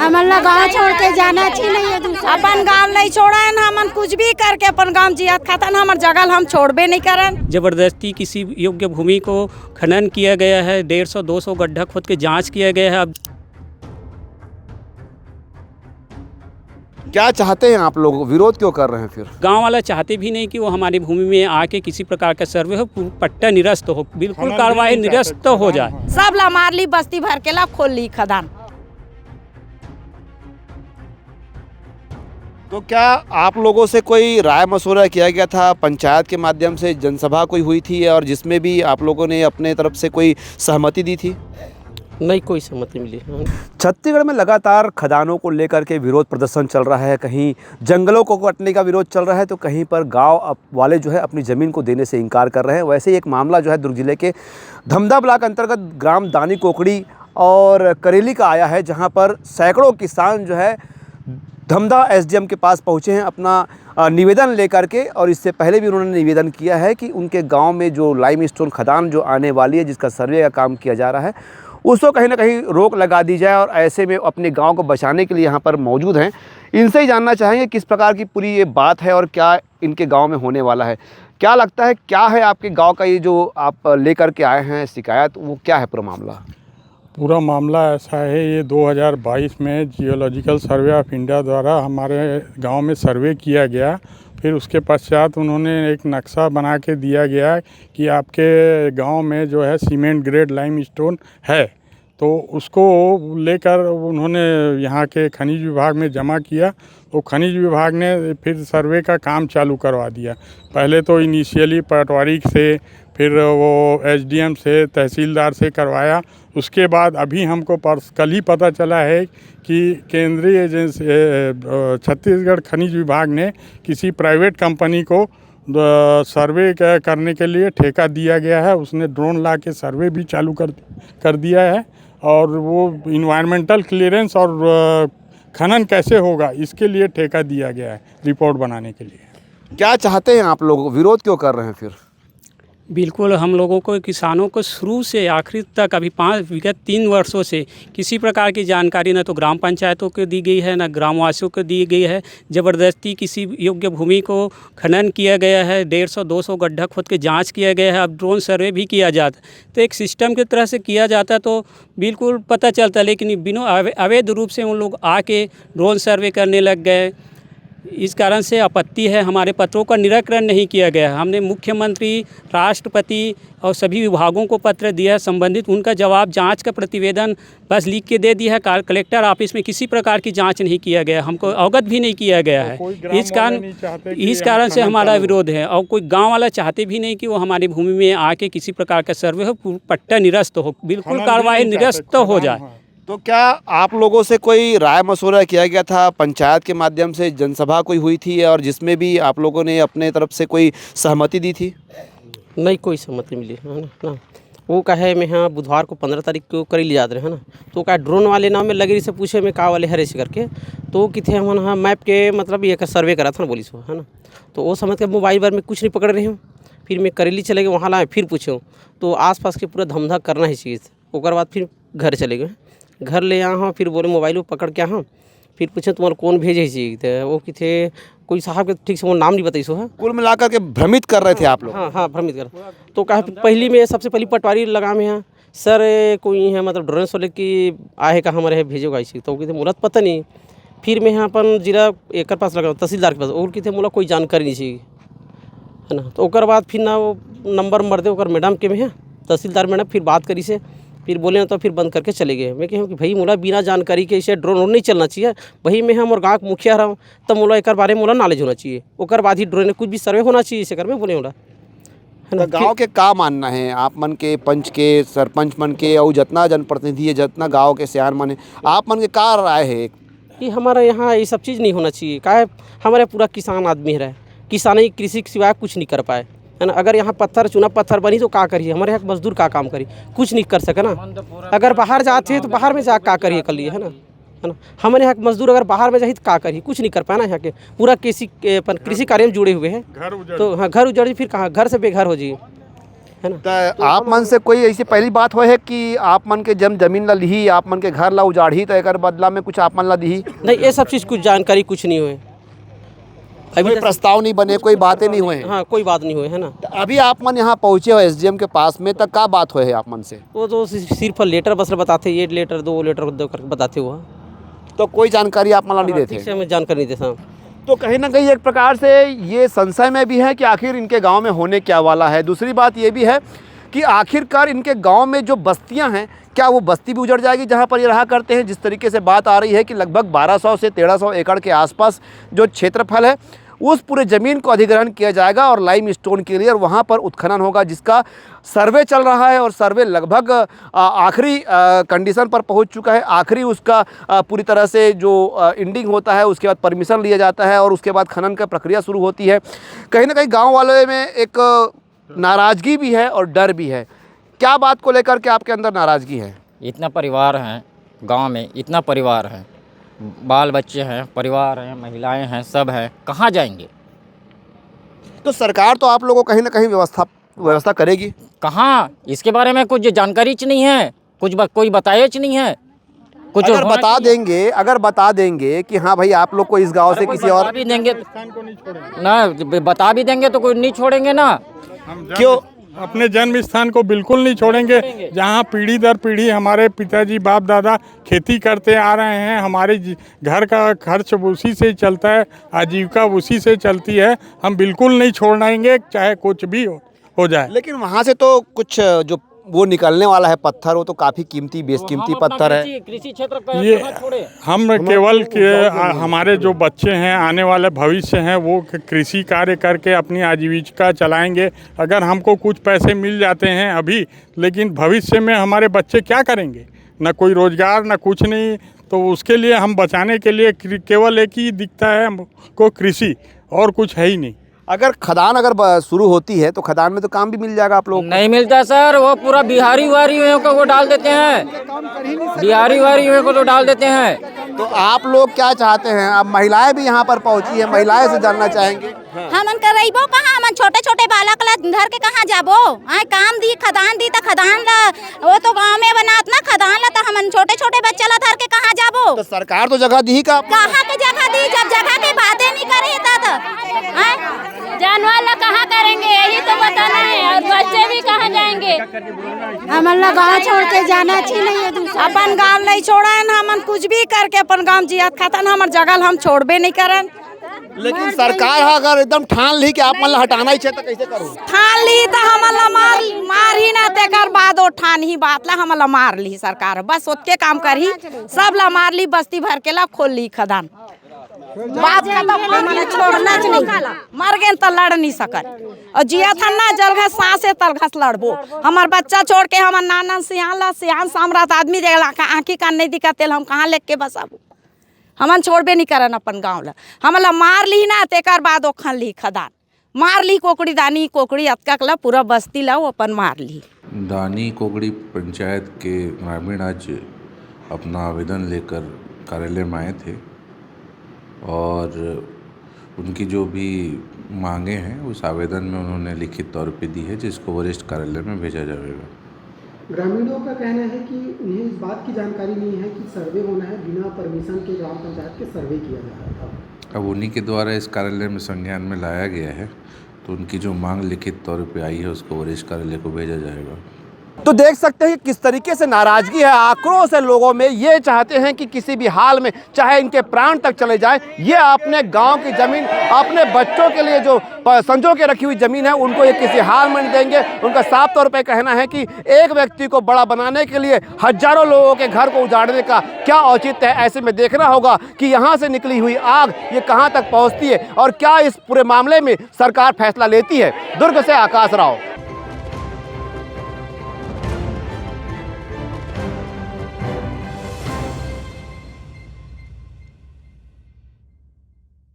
हमारा गाँव छोड़ के जाना चाहिए नहीं है दूसरा। अपन गांव नहीं छोड़ा है ना, हमन कुछ भी करके अपन गांव जियात खाता ना, हमार जगह हम छोड़बे नहीं करन। जबरदस्ती किसी योग्य भूमि को खनन किया गया है, 150-200 गड्ढा खोद के जांच किया गया है। अब क्या चाहते हैं आप लोग, विरोध क्यों कर रहे हैं फिर? गांव वाला चाहते भी नहीं कि वो हमारी भूमि में आके किसी प्रकार का सर्वे हो, पट्टा निरस्त हो, बिल्कुल कार्रवाई निरस्त हो जाए। सब ला मार ली, बस्ती भर के ला खोल ली खदान। तो क्या आप लोगों से कोई राय मशवरा किया गया था? पंचायत के माध्यम से जनसभा कोई हुई थी और जिसमें भी आप लोगों ने अपने तरफ से कोई सहमति दी थी? नहीं, कोई सहमति मिली। छत्तीसगढ़ में लगातार खदानों को लेकर के विरोध प्रदर्शन चल रहा है। कहीं जंगलों को काटने का विरोध चल रहा है तो कहीं पर गांव वाले जो है अपनी ज़मीन को देने से इनकार कर रहे हैं। वैसे ही एक मामला जो है दुर्ग जिले के धमधा ब्लॉक अंतर्गत ग्राम दानी कोकड़ी और करेली का आया है, जहां पर सैकड़ों किसान जो है धमधा एसडीएम के पास पहुंचे हैं अपना निवेदन लेकर के। और इससे पहले भी उन्होंने निवेदन किया है कि उनके गांव में जो लाइमस्टोन खदान जो आने वाली है, जिसका सर्वे का काम किया जा रहा है, उसको कहीं ना कहीं रोक लगा दी जाए। और ऐसे में अपने गांव को बचाने के लिए यहाँ पर मौजूद हैं। इनसे ही जानना चाहेंगे किस प्रकार की पूरी ये बात है और क्या इनके गांव में होने वाला है। क्या लगता है, क्या है आपके गांव का ये जो आप लेकर के आए हैं शिकायत, वो क्या है पूरा मामला? पूरा मामला ऐसा है, ये 2022 में जियोलॉजिकल सर्वे ऑफ इंडिया द्वारा हमारे गांव में सर्वे किया गया। फिर उसके पश्चात उन्होंने एक नक्शा बना के दिया गया कि आपके गांव में जो है सीमेंट ग्रेड लाइमस्टोन है, तो उसको लेकर उन्होंने यहाँ के खनिज विभाग में जमा किया। तो खनिज विभाग ने फिर सर्वे का काम चालू करवा दिया। पहले तो इनिशियली पटवारी से, फिर वो एसडीएम से, तहसीलदार से करवाया। उसके बाद अभी हमको कल ही पता चला है कि केंद्रीय एजेंसी छत्तीसगढ़ खनिज विभाग ने किसी प्राइवेट कंपनी को सर्वे करने के लिए ठेका दिया गया है। उसने ड्रोन ला के सर्वे भी चालू कर दिया है और वो इन्वायरमेंटल क्लियरेंस और खनन कैसे होगा इसके लिए ठेका दिया गया है रिपोर्ट बनाने के लिए। क्या चाहते हैं आप लोग, विरोध क्यों कर रहे हैं फिर? बिल्कुल, हम लोगों को, किसानों को शुरू से आखिर तक अभी विगत 3 वर्षों से किसी प्रकार की जानकारी न तो ग्राम पंचायतों को दी गई है, न ग्रामवासियों को दी गई है। ज़बरदस्ती किसी योग्य भूमि को खनन किया गया है, 150-200 गड्ढा खोद के जांच किया गया है। अब ड्रोन सर्वे भी किया जाता, तो एक सिस्टम की तरह से किया जाता तो बिल्कुल पता चलता, लेकिन बिना अवैध रूप से उन लोग आके ड्रोन सर्वे करने लग गए। इस कारण से आपत्ति है। हमारे पत्रों का निराकरण नहीं किया गया। हमने मुख्यमंत्री, राष्ट्रपति और सभी विभागों को पत्र दिया है संबंधित, उनका जवाब जांच का प्रतिवेदन बस लिख के दे दिया है। कलेक्टर ऑफिस में किसी प्रकार की जांच नहीं किया गया, हमको अवगत भी नहीं किया गया है। इस कारण से हमारा विरोध है। और कोई गाँव वाला चाहते भी नहीं कि वो हमारी भूमि में आके किसी प्रकार का सर्वे हो, पट्टा निरस्त हो, बिल्कुल कार्रवाई निरस्त हो जाए। तो क्या आप लोगों से कोई राय मशवरा किया गया था? पंचायत के माध्यम से जनसभा कोई हुई थी और जिसमें भी आप लोगों ने अपने तरफ से कोई सहमति दी थी? नहीं, कोई सहमति मिली है ना। वो कहे मैं हाँ बुधवार को 15 तारीख को करी ले जाते रहे है ना। तो क्या ड्रोन वाले नाम में लगरी से पूछे मैं का वाले हरे से करके, तो किथे हम हाँ मैप के मतलब ये का सर्वे करा था ना बोली सो है ना। तो वो समझ के मोबाइल पर मैं कुछ नहीं पकड़ रही हूँ। फिर मैं करेली चले गए, वहाँ लाए, फिर पूछूँ तो आसपास के पूरा धमधा करना ही चाहिए। उसके बाद फिर घर चले गए, घर ले आया हाँ। फिर बोले मोबाइल को पकड़ के हाँ, फिर पूछे तुम्हारा कौन भेजे चाहिए थे, वो किथे कोई साहब के ठीक से वो नाम नहीं बताई सो है। कुल मिलाकर के भ्रमित कर रहे थे आप लोग? हाँ, भ्रमित कर। तो कहा पहली में सबसे पहली पटवारी लगा में है सर कोई है मतलब ड्रोन सोले की आए का हमारे भेजोगा इसी, तो कहते मुला पता नहीं। फिर मैं यहाँ अपन जिला एक पास लगा तहसीलदार के पास, और कहते मुला कोई जानकारी नहीं चाहिए है ना। तो ओकर बाद फिर ना वो नंबर मर दे मैडम के में है तहसीलदार मैडम, फिर बात करी से फिर बोले तो फिर बंद करके चले गए। मैं कहूँ कि भाई मोला बिना जानकारी के इसे ड्रोन नहीं चलना चाहिए। वही में हम और गाँव मुखिया रहा हूँ तब मोला एक बारे में मोला नॉलेज होना चाहिए, ओकर बाद ही ड्रोन कुछ भी सर्वे होना चाहिए इसे कर में बोले मोला है ना। गाँव के का मानना है, आप मन के, पंच के, सरपंच मन के और जितना जनप्रतिनिधि है, जितना गाँव के सियान मन है, आप मन के का राय है? कि हमारे यहाँ ये सब चीज़ नहीं होना चाहिए। का है हमारे पूरा किसान आदमी है, किसानी कृषि के सिवाय कुछ नहीं कर पाए है ना। अगर यहाँ पत्थर चुना पत्थर बनी तो का करिए, हमारे यहाँ मजदूर का काम करिए, कुछ नहीं कर सके ना। अगर बाहर जाते हैं तो बाहर में जा का करिए कर लिए है ना। हमारे यहाँ मजदूर अगर बाहर में जाए तो का करिए, कुछ नहीं कर पाए ना। यहाँ के पूरा कृषि कार्य में जुड़े हुए हैं। तो हाँ घर उजड़ फिर कहाँ घर से बेघर हो जाइए। है ना। तो आप मन से कोई ऐसी पहली बात हो है कि आप मन के जमीन ला ली, आप मन के घर ला उजाड़ी, तो एक बदला में कुछ आप मन ला दी? नहीं, ये सब चीज़ कुछ जानकारी कुछ नहीं हुए, कोई प्रस्ताव नहीं बने, कोई बातें नहीं हुए? हाँ, कोई बात नहीं हुई है ना। तो अभी आप मन यहाँ पहुँचे हो एसडीएम के पास में, तक क्या बात हुई है आप मन से? वो तो सिर्फ लेटर बस बताते, ये लेटर दो लेटर दो करके बताते हुआ, तो कोई जानकारी आप मला नहीं ठीक देते? से हमें जानकारी नहीं देता। तो कहीं ना कहीं एक प्रकार से ये संशय में भी है कि आखिर इनके गांव में होने क्या वाला है। दूसरी बात ये भी है कि आखिरकार इनके गांव में जो बस्तियां हैं, क्या वो बस्ती भी उजड़ जाएगी जहां पर ये रहा करते हैं? जिस तरीके से बात आ रही है कि लगभग 1200 से 1300 एकड़ के आसपास जो क्षेत्रफल है, उस पूरे ज़मीन को अधिग्रहण किया जाएगा और लाइम स्टोन के लिए, और वहाँ पर उत्खनन होगा, जिसका सर्वे चल रहा है और सर्वे लगभग आखिरी कंडीशन पर पहुँच चुका है। आखिरी उसका पूरी तरह से जो एंडिंग होता है, उसके बाद परमिशन लिया जाता है और उसके बाद खनन का प्रक्रिया शुरू होती है। कहीं ना कहीं गाँव वालों में एक नाराज़गी भी है और डर भी है। क्या बात को लेकर के आपके अंदर नाराज़गी है? इतना परिवार हैं गांव में, इतना परिवार है, बाल बच्चे हैं, परिवार हैं, महिलाएं हैं, सब हैं, कहाँ जाएंगे? तो सरकार तो आप लोगों को कहीं ना कहीं व्यवस्था करेगी। कहाँ? इसके बारे में कुछ जानकारी नहीं है, कोई बताए नहीं है कुछ। अगर बता देंगे कि हाँ भाई आप लोग को इस गांव से किसी और भी देंगे ना, बता भी देंगे तो कोई नहीं छोड़ेंगे ना। क्यों? अपने जन्म स्थान को बिल्कुल नहीं छोड़ेंगे, जहाँ पीढ़ी दर पीढ़ी हमारे पिताजी बाप दादा खेती करते आ रहे हैं, हमारे घर का खर्च उसी से चलता है, आजीविका उसी से चलती है। हम बिल्कुल नहीं छोड़ेंगे, चाहे कुछ भी हो जाए। लेकिन वहाँ से तो कुछ जो वो निकलने वाला है पत्थर, वो तो काफ़ी कीमती, बेशकीमती पत्थर है। कृषि क्षेत्र ये हम केवल हमारे जो बच्चे हैं, आने वाले भविष्य हैं, वो कृषि कार्य करके अपनी आजीविका चलाएंगे। अगर हमको कुछ पैसे मिल जाते हैं अभी, लेकिन भविष्य में हमारे बच्चे क्या करेंगे? ना कोई रोजगार, ना कुछ नहीं। तो उसके लिए हम बचाने के लिए केवल एक ही दिखता है हमको, कृषि, और कुछ है ही नहीं। अगर खदान शुरू होती है तो खदान में तो काम भी मिल जाएगा आप लोग? नहीं मिलता सर, वो पूरा बिहारी को वो डाल देते हैं, बिहारी को तो डाल देते हैं। तो आप लोग क्या चाहते हैं? अब महिलाएं भी यहाँ पर पहुँची है, महिलाएं से जानना चाहेंगे। हमन करइबो कहाँ? हमन छोटे छोटे बालक ला घर के कहाँ जाबो? आए काम दी, खदान दी तो खदान ला वो तो गांव में बनात ना, खदान ला तो हमन छोटे छोटे बच्चा ला धर के कहाँ जाबो? तो सरकार तो जगह दी का? कहाँ के जगह दी? जब जगह की बातें नहीं करे तो जानवर ला कहाँ करेंगे, यही तो बताना है। और बच्चे भी कहाँ जाएंगे? हमन ला गाँव छोड़ के जाना चाहिए नहीं, अपन गाँव नहीं छोड़ा है, हमन कुछ भी करके अपन गाँव जियात खातन हमर जगह हम छोड़बे नहीं करन। लेकिन सरकार अगर एकदम ठान ली कि आप मन हटाना ही चाहिए तो कैसे करूँ? ठान ली तो हमला मार ही ना, तेकर बाद वो ठान ही बात ला हमला मार ली सरकार, बस उसके काम कर ही सब ला मार ली, बस्ती भर के ला खोल ली खदान, बात खत्म। हमने छोड़ना नहीं, मर गए तो लड़ नहीं सकत, और जिया था ना जलघा सांसे तलघस लड़बो। हमार बच्चा छोड़ के हमार नाना सियान सामरात आदमी देला आँखी कान नहीं दिखा, हम कहाँ लेके बसाबू? हमन छोड़बे नहीं करन अपन गाँव ला। हमला मार ली ना, तेकर बाद ओखन ली खदान, मार ली कोकड़ी दानी कोकड़ी अतका ला पूरा बस्ती ला अपन मार ली। दानी कोकड़ी पंचायत के ग्रामीण आज अपना आवेदन लेकर कार्यालय में आए थे और उनकी जो भी मांगे हैं उस आवेदन में उन्होंने लिखित तौर पे दी है, जिसको वरिष्ठ कार्यालय में भेजा जाएगा। ग्रामीणों का कहना है कि उन्हें इस बात की जानकारी नहीं है कि सर्वे होना है, बिना परमिशन के ग्राम पंचायत के सर्वे किया जा रहा था। अब उन्हीं के द्वारा इस कार्यालय में संज्ञान में लाया गया है, तो उनकी जो मांग लिखित तौर पे आई है उसको वरिष्ठ कार्यालय को भेजा जाएगा। तो देख सकते हैं कि किस तरीके से नाराजगी है, आक्रोश है लोगों में। ये चाहते हैं कि किसी भी हाल में चाहे इनके प्राण तक चले जाए, ये अपने गांव की जमीन, अपने बच्चों के लिए जो संजो के रखी हुई जमीन है, उनको ये किसी हाल में नहीं देंगे। उनका साफ तौर पे कहना है कि एक व्यक्ति को बड़ा बनाने के लिए हजारों लोगों के घर को उजाड़ने का क्या औचित्य है। ऐसे में देखना होगा कि यहाँ से निकली हुई आग ये कहाँ तक पहुँचती है और क्या इस पूरे मामले में सरकार फैसला लेती है। दुर्ग से आकाश राव।